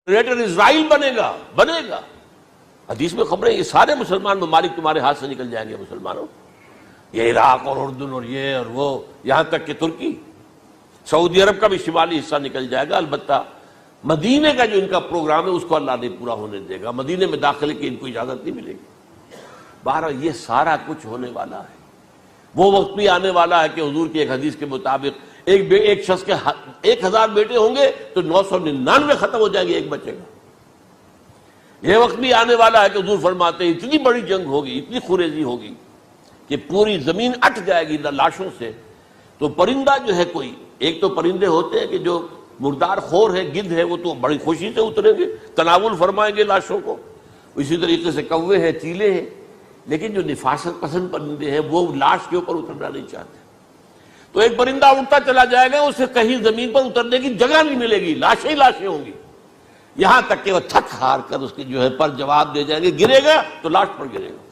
Greater اسرائیل بنے گا. حدیث میں خبریں یہ سارے مسلمان ممالک تمہارے ہاتھ سے نکل جائیں گے مسلمانوں. یہ عراق اور اردن اور یہ اور وہ، یہاں تک کہ ترکی، سعودی عرب کا بھی شمالی حصہ نکل جائے گا. البتہ مدینے کا جو ان کا پروگرام ہے اس کو اللہ نہیں پورا ہونے دے گا. مدینے میں داخلے کی ان کو اجازت نہیں ملے گی. بہرحال یہ سارا کچھ ہونے والا ہے. وہ وقت بھی آنے والا ہے کہ حضور کی ایک حدیث کے مطابق ایک شخص کے 1000 بیٹے ہوں گے تو 999 ختم ہو جائیں گے، ایک بچے گا. یہ وقت بھی آنے والا ہے کہ حضور فرماتے ہیں اتنی بڑی جنگ ہوگی، اتنی خونریزی ہوگی کہ پوری زمین اٹ جائے گی لاشوں سے. تو پرندہ جو ہے کوئی، ایک تو پرندے ہوتے ہیں کہ جو مردار خور ہے، گدھ ہے، وہ تو بڑی خوشی سے اتریں گے، تناول فرمائیں گے لاشوں کو. اسی طریقے سے کوے ہیں، چیلے ہیں. لیکن جو نفاست پسند پرندے ہیں وہ لاش کے اوپر اترنا نہیں چاہتے. تو ایک پرندہ اڑتا چلا جائے گا، اسے کہیں زمین پر اترنے کی جگہ نہیں ملے گی، لاشیں ہی لاشیں ہوں گی. یہاں تک کہ وہ تھک ہار کر اس کے جو ہے پر جواب دے جائیں گے، گرے گا تو لاش پر گرے گا.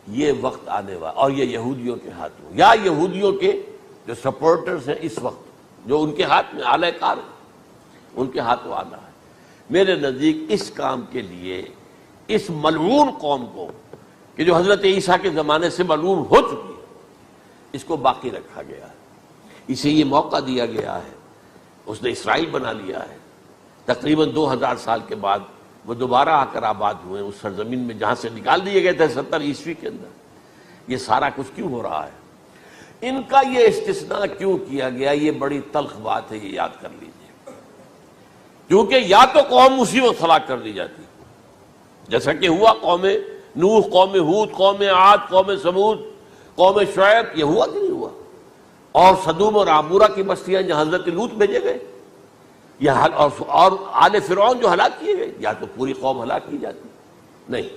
یہ وقت آنے والا، اور یہ یہودیوں کے ہاتھوں، یا یہودیوں کے جو سپورٹرز ہیں اس وقت، جو ان کے ہاتھ میں آلہ کار ہیں، ان کے ہاتھوں آنا ہے. میرے نزدیک اس کام کے لیے اس ملعون قوم کو، کہ جو حضرت عیسیٰ کے زمانے سے ملعون ہو چکی ہے، اس کو باقی رکھا گیا ہے. اسے یہ موقع دیا گیا ہے. اس نے اسرائیل بنا لیا ہے. تقریباً 2000 سال کے بعد وہ دوبارہ آ کر آباد ہوئے اس سرزمین میں جہاں سے نکال دیے گئے تھے 70 عیسوی کے اندر. یہ سارا کچھ کیوں ہو رہا ہے؟ ان کا یہ استثناء کیوں کیا گیا؟ یہ بڑی تلخ بات ہے، یہ یاد کر لیجیے. کیونکہ یا تو قوم اسی وقت ہلاک کر دی جاتی، جیسا کہ ہوا قوم نوح، قوم ہود، قوم عاد، قوم ثمود، قوم شعیب. یہ ہوا کہ نہیں ہوا؟ اور سدوم اور عمورہ کی بستیاں جہاں حضرت لوط بھیجے گئے، اور آل فرعون جو ہلاک کیے گئے. یا تو پوری قوم ہلاک کی جاتی؟ نہیں.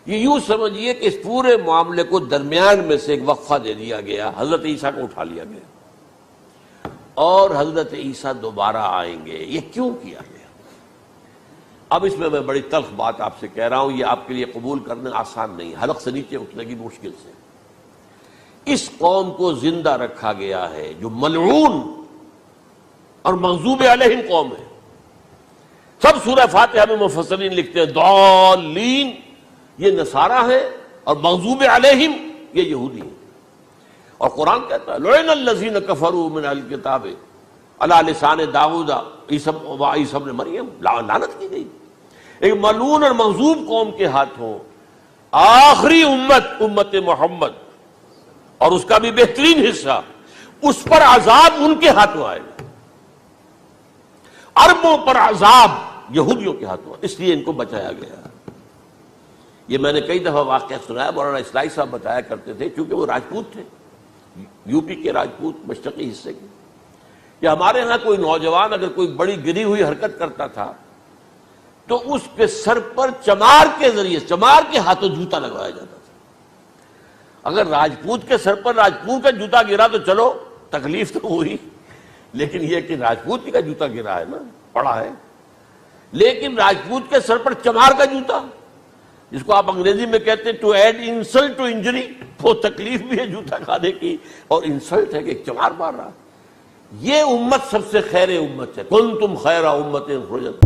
یہ یوں سمجھیے کہ اس پورے معاملے کو درمیان میں سے ایک وقفہ دے دیا گیا، حضرت عیسیٰ کو اٹھا لیا گیا، اور حضرت عیسیٰ دوبارہ آئیں گے. یہ کیوں کیا گیا؟ اب اس میں بڑی تلخ بات آپ سے کہہ رہا ہوں، یہ آپ کے لیے قبول کرنا آسان نہیں، حلق سے نیچے اٹھنے کی مشکل سے. اس قوم کو زندہ رکھا گیا ہے جو ملعون اور مغضوب علیہم قوم ہے. سب سورہ فاتحہ میں مفسرین لکھتے ہیں ضالین، یہ نصارہ ہیں، اور مغضوب علیہم یہ یہودی ہیں. اور قرآن کہتا ہے لعن الذین کفروا من اہل الکتاب علی لسان داؤد وعیسی ابن مریم، لعنت کی گئی. ایک ملعون اور مغضوب قوم کے ہاتھوں آخری امت محمد، اور اس کا بھی بہترین حصہ، اس پر عذاب ان کے ہاتھوں آئے گا. عربوں پر عذاب یہودیوں کے ہاتھوں، اس لیے ان کو بچایا گیا. یہ میں نے کئی دفعہ واقعہ سنایا، مولانا اسلائی صاحب بتایا کرتے تھے، کیونکہ وہ راجپوت تھے، یو پی کے راجپوت، مشرقی حصے کے، کہ ہمارے ہاں کوئی نوجوان اگر کوئی بڑی گری ہوئی حرکت کرتا تھا تو اس کے سر پر چمار کے ذریعے، چمار کے ہاتھوں جوتا لگوایا جاتا تھا. اگر راجپوت کے سر پر راجپوت کا جوتا گرا تو چلو تکلیف تو ہوئی، لیکن یہ کہ راجپوت کا جوتا گرا ہے نا، پڑا ہے. لیکن راجپوت کے سر پر چمار کا جوتا، جس کو آپ انگریزی میں کہتے ہیں to add insult to injury, وہ تکلیف بھی ہے جوتا کھانے کی، اور انسلٹ ہے کہ ایک چمار مار رہا. یہ امت سب سے خیر امت ہے. کنتم خیر امت اخرجت